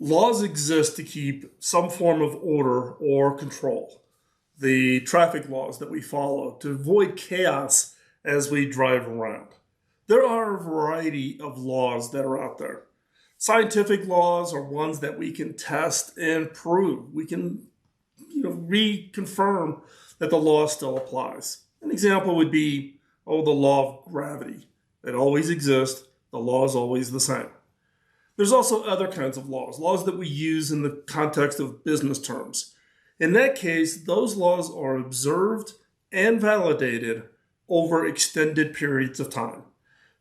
Laws exist to keep some form of order or control. The traffic laws that we follow to avoid chaos as we drive around. There are a variety of laws that are out there. Scientific laws are ones that we can test and prove. We can, reconfirm that the law still applies. An example would be, the law of gravity. It always exists. The law is always the same. There's also other kinds of laws that we use in the context of business terms. In that case, those laws are observed and validated over extended periods of time.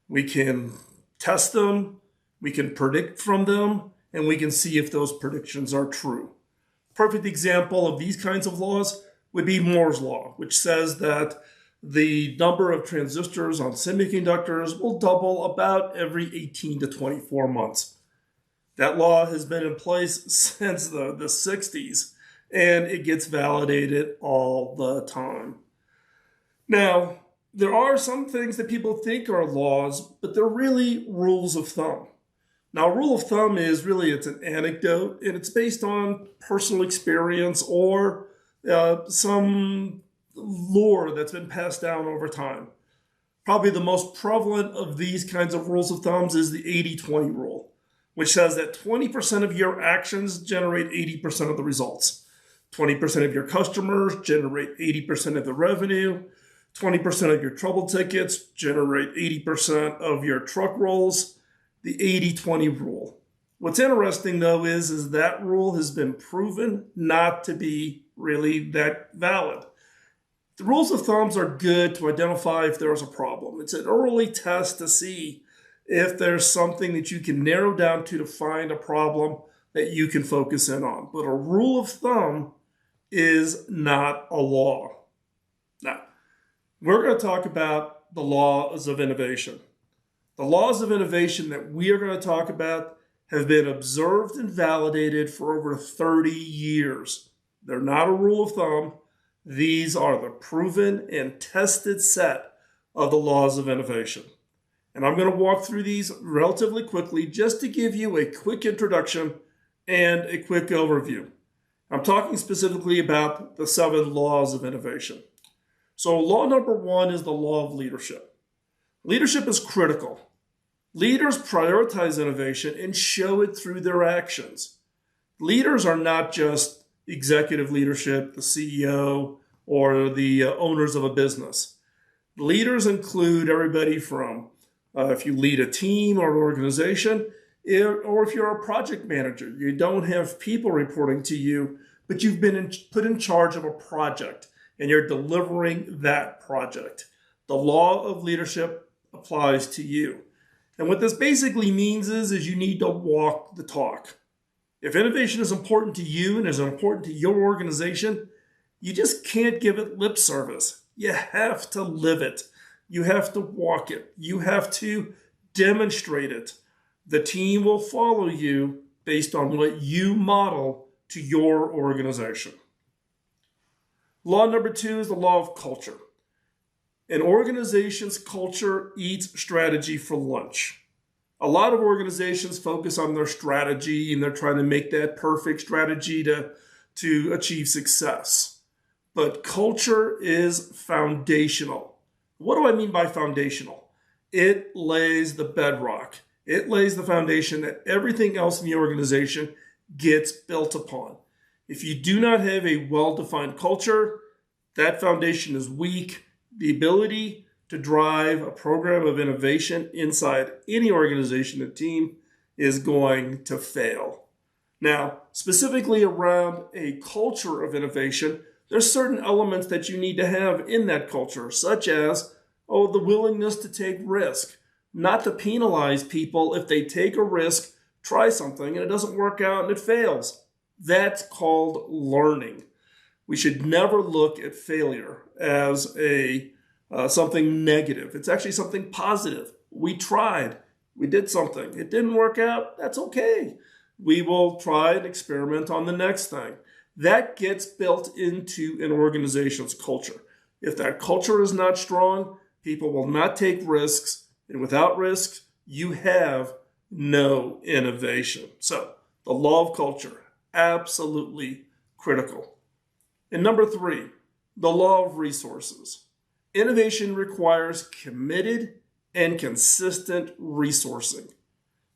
We can test them, we can predict from them, and we can see if those predictions are true. Perfect example of these kinds of laws would be Moore's Law, which says that the number of transistors on semiconductors will double about every 18 to 24 months. That law has been in place since the 60s, and it gets validated all the time. Now, there are some things that people think are laws, but they're really rules of thumb. Now, a rule of thumb is really, it's an anecdote, and it's based on personal experience or some lore that's been passed down over time. Probably the most prevalent of these kinds of rules of thumbs is the 80-20 rule, which says that 20% of your actions generate 80% of the results. 20% of your customers generate 80% of the revenue. 20% of your trouble tickets generate 80% of your truck rolls. The 80-20 rule. What's interesting, though, is that rule has been proven not to be really that valid. The rules of thumbs are good to identify if there's a problem. It's an early test to see if there's something that you can narrow down to find a problem that you can focus in on. But a rule of thumb is not a law. Now, we're going to talk about the laws of innovation. The laws of innovation that we are going to talk about have been observed and validated for over 30 years. They're not a rule of thumb. These are the proven and tested set of the laws of innovation. And I'm going to walk through these relatively quickly just to give you a quick introduction and a quick overview. I'm talking specifically about the 7 laws of innovation. So law number 1 is the law of leadership. Leadership is critical. Leaders prioritize innovation and show it through their actions. Leaders are not just executive leadership, the CEO, or the owners of a business. Leaders include everybody from if you lead a team or an organization, or if you're a project manager, you don't have people reporting to you, but you've been put in charge of a project and you're delivering that project. The law of leadership applies to you. And what this basically means is you need to walk the talk. If innovation is important to you and is important to your organization, you just can't give it lip service. You have to live it. You have to walk it. You have to demonstrate it. The team will follow you based on what you model to your organization. Law number 2 is the law of culture. An organization's culture eats strategy for lunch. A lot of organizations focus on their strategy and they're trying to make that perfect strategy to achieve success. But culture is foundational. What do I mean by foundational? It lays the bedrock. It lays the foundation that everything else in the organization gets built upon. If you do not have a well-defined culture, that foundation is weak. The ability to drive a program of innovation inside any organization and team is going to fail. Now, specifically around a culture of innovation, there's certain elements that you need to have in that culture, such as, the willingness to take risk, not to penalize people if they take a risk, try something, and it doesn't work out and it fails. That's called learning. We should never look at failure as something negative. It's actually something positive. We tried. We did something. It didn't work out. That's okay. We will try and experiment on the next thing. That gets built into an organization's culture. If that culture is not strong, people will not take risks. And without risks, you have no innovation. So The law of culture, absolutely critical. And number 3, the law of resources. Innovation requires committed and consistent resourcing.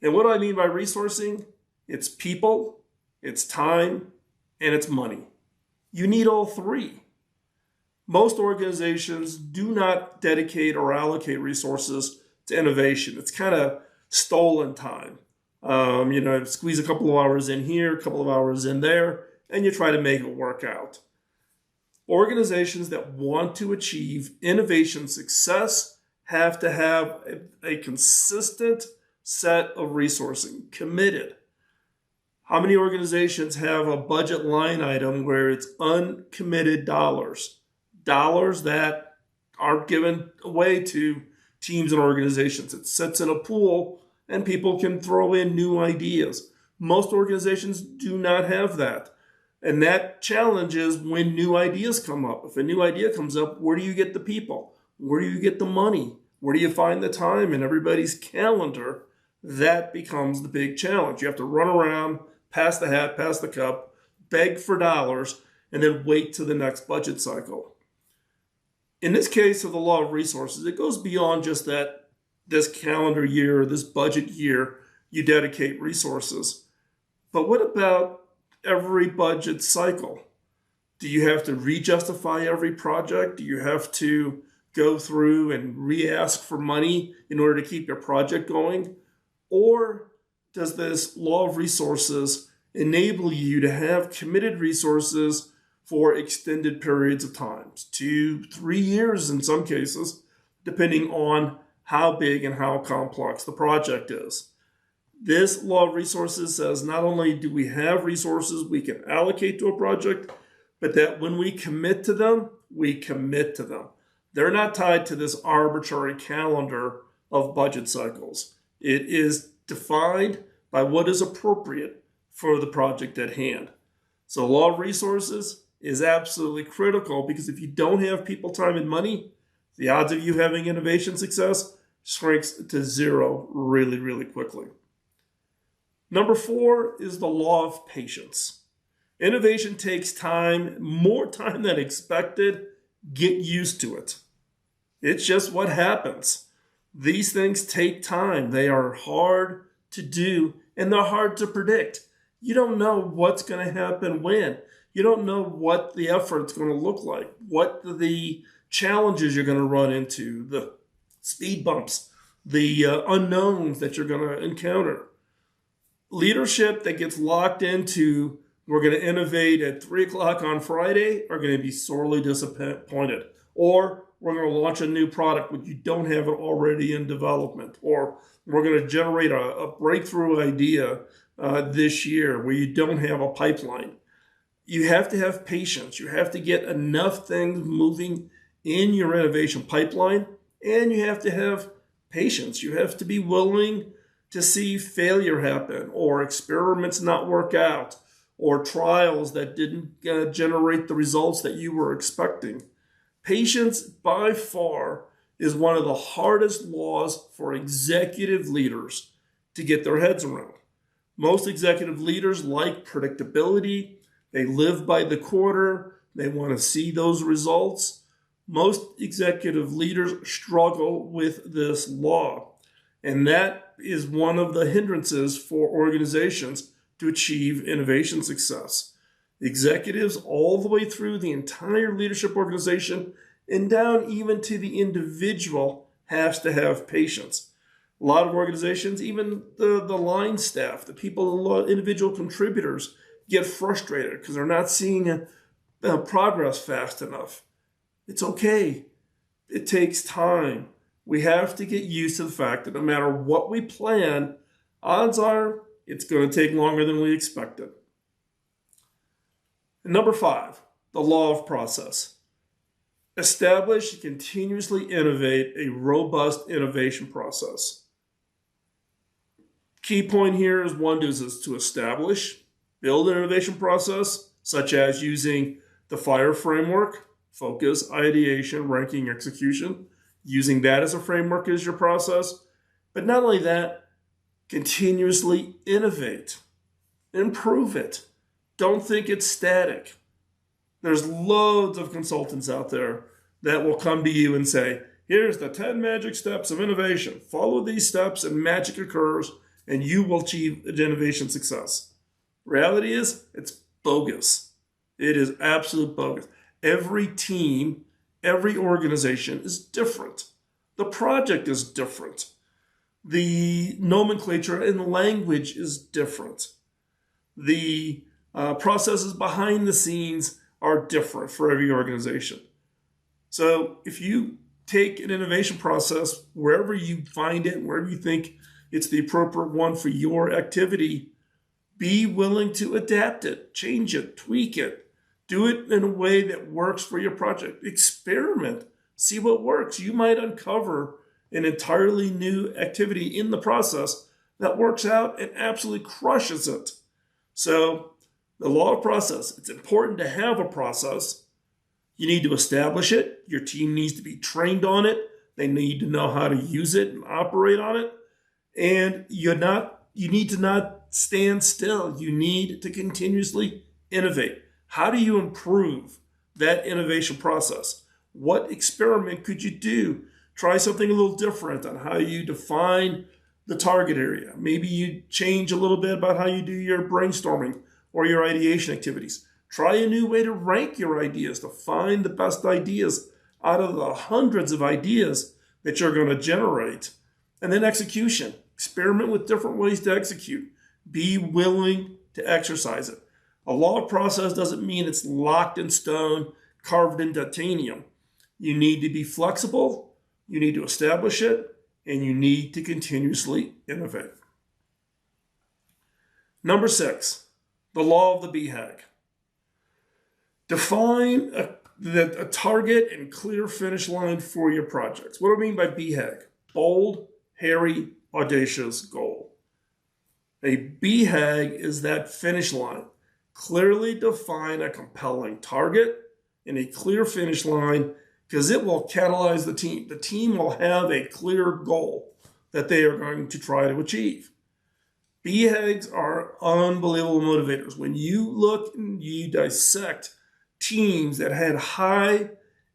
And what do I mean by resourcing? It's people, it's time, and it's money. You need all 3. Most organizations do not dedicate or allocate resources to innovation. It's kind of stolen time. Squeeze a couple of hours in here, a couple of hours in there, and you try to make it work out. Organizations that want to achieve innovation success have to have a consistent set of resourcing, committed. How many organizations have a budget line item where it's uncommitted dollars that aren't given away to teams and organizations? It sits in a pool and people can throw in new ideas. Most organizations do not have that. And that challenge is when new ideas come up. If a new idea comes up, where do you get the people? Where do you get the money? Where do you find the time in everybody's calendar? That becomes the big challenge. You have to run around, pass the hat, pass the cup, beg for dollars, and then wait to the next budget cycle. In this case of the law of resources, it goes beyond just that this calendar year, this budget year, you dedicate resources. But what about every budget cycle? Do you have to re-justify every project? Do you have to go through and re-ask for money in order to keep your project going? Or does this law of resources enable you to have committed resources for extended periods of time, 2-3 years in some cases, depending on how big and how complex the project is? This law of resources says not only do we have resources we can allocate to a project, but that when we commit to them, we commit to them. They're not tied to this arbitrary calendar of budget cycles. It is defined by what is appropriate for the project at hand. So law of resources is absolutely critical, because if you don't have people, time, and money, the odds of you having innovation success shrinks to zero really, really quickly. Number 4 is the law of patience. Innovation takes time, more time than expected. Get used to it. It's just what happens. These things take time. They are hard to do, and they're hard to predict. You don't know what's going to happen when. You don't know what the effort's going to look like, what the challenges you're going to run into, the speed bumps, the unknowns that you're going to encounter. Leadership that gets locked into, we're going to innovate at 3 o'clock on Friday, are going to be sorely disappointed. Or we're going to launch a new product when you don't have it already in development. Or we're going to generate a breakthrough idea this year where you don't have a pipeline. You have to have patience. You have to get enough things moving in your innovation pipeline, and you have to have patience. You have to be willing to see failure happen, or experiments not work out, or trials that didn't generate the results that you were expecting. Patience, by far, is one of the hardest laws for executive leaders to get their heads around. Most executive leaders like predictability. They live by the quarter. They want to see those results. Most executive leaders struggle with this law. And that is one of the hindrances for organizations to achieve innovation success. Executives all the way through the entire leadership organization and down even to the individual has to have patience. A lot of organizations, even the line staff, the people, individual contributors, get frustrated because they're not seeing progress fast enough. It's okay. It takes time. We have to get used to the fact that no matter what we plan, odds are it's going to take longer than we expected. And number 5, the law of process. Establish and continuously innovate a robust innovation process. Key point here is to establish, build an innovation process, such as using the FIRE framework, focus, ideation, ranking, execution, using that as a framework as your process. But not only that, continuously innovate. Improve it. Don't think it's static. There's loads of consultants out there that will come to you and say, here's the 10 magic steps of innovation. Follow these steps and magic occurs and you will achieve innovation success. Reality is, it's bogus. It is absolute bogus. Every team, every organization is different. The project is different. The nomenclature and language is different. The processes behind the scenes are different for every organization. So if you take an innovation process wherever you find it, wherever you think it's the appropriate one for your activity, be willing to adapt it, change it, tweak it, do it in a way that works for your project. Experiment, see what works. You might uncover an entirely new activity in the process that works out and absolutely crushes it. So the law of process, it's important to have a process. You need to establish it. Your team needs to be trained on it. They need to know how to use it and operate on it. And you need to not stand still. You need to continuously innovate. How do you improve that innovation process? What experiment could you do? Try something a little different on how you define the target area. Maybe you change a little bit about how you do your brainstorming or your ideation activities. Try a new way to rank your ideas to find the best ideas out of the hundreds of ideas that you're going to generate. And then execution. Experiment with different ways to execute. Be willing to exercise it. A law of process doesn't mean it's locked in stone, carved in titanium. You need to be flexible, you need to establish it, and you need to continuously innovate. Number 6, the law of the BHAG. Define a target and clear finish line for your projects. What do I mean by BHAG? Bold, hairy, audacious goal. A BHAG is that finish line. Clearly define a compelling target and a clear finish line because it will catalyze the team. The team will have a clear goal that they are going to try to achieve. BHAGs are unbelievable motivators. When you look and you dissect teams that had high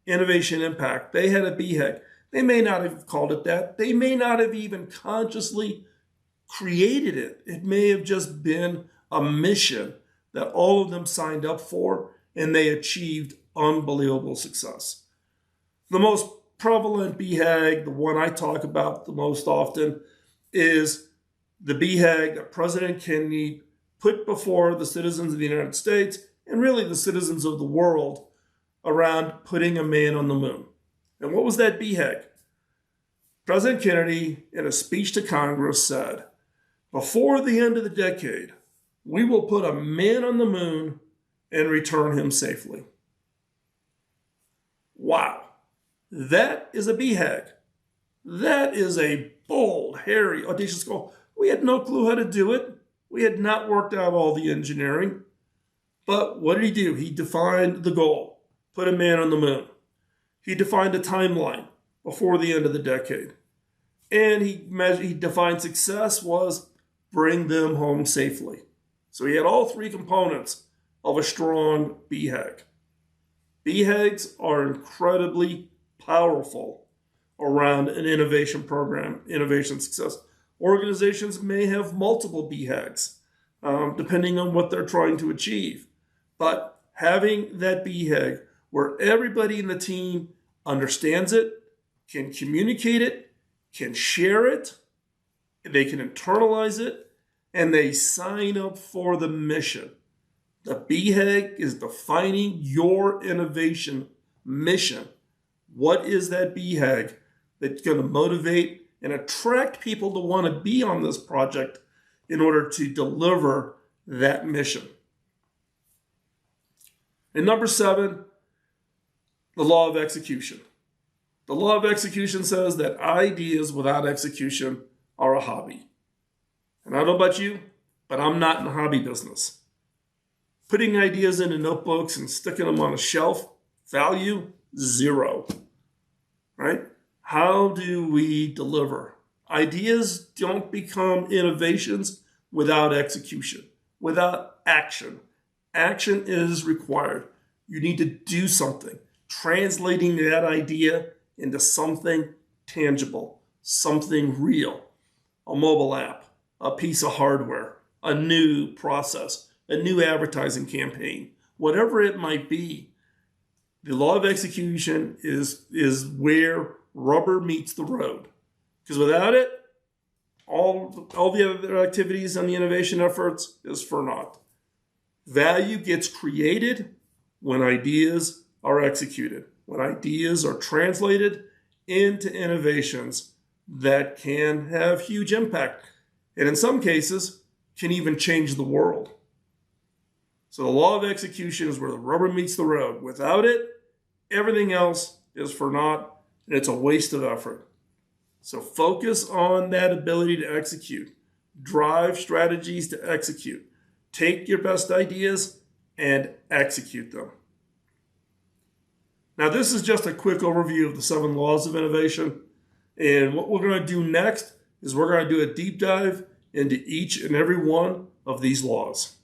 innovation impact, they had a BHAG. They may not have called it that. They may not have even consciously created it. It may have just been a mission that all of them signed up for, and they achieved unbelievable success. The most prevalent BHAG, the one I talk about the most often, is the BHAG that President Kennedy put before the citizens of the United States, and really the citizens of the world, around putting a man on the moon. And what was that BHAG? President Kennedy, in a speech to Congress, said, before the end of the decade, we will put a man on the moon and return him safely. Wow. That is a BHAG. That is a bold, hairy, audacious goal. We had no clue how to do it. We had not worked out all the engineering. But what did he do? He defined the goal, put a man on the moon. He defined a timeline before the end of the decade. And he defined success was bring them home safely. So he had all three components of a strong BHAG. BHAGs are incredibly powerful around an innovation program, innovation success. Organizations may have multiple BHAGs, depending on what they're trying to achieve. But having that BHAG where everybody in the team understands it, can communicate it, can share it, they can internalize it, and they sign up for the mission. The BHAG is defining your innovation mission. What is that BHAG that's going to motivate and attract people to want to be on this project in order to deliver that mission? And number 7, the law of execution. The law of execution says that ideas without execution are a hobby. And I don't know about you, but I'm not in the hobby business. Putting ideas into notebooks and sticking them on a shelf, value, 0. Right? How do we deliver? Ideas don't become innovations without execution. without action. Action is required. You need to do something, translating that idea into something tangible, something real. A mobile app, a piece of hardware, a new process, a new advertising campaign, whatever it might be. The law of execution is where rubber meets the road. Because without it, all the other activities and the innovation efforts is for naught. Value gets created when ideas are executed, when ideas are translated into innovations that can have huge impact, and in some cases, can even change the world. So the law of execution is where the rubber meets the road. Without it, everything else is for naught, and it's a waste of effort. So focus on that ability to execute. Drive strategies to execute. Take your best ideas and execute them. Now, this is just a quick overview of the 7 laws of innovation. And what we're going to do next is we're going to do a deep dive into each and every one of these laws.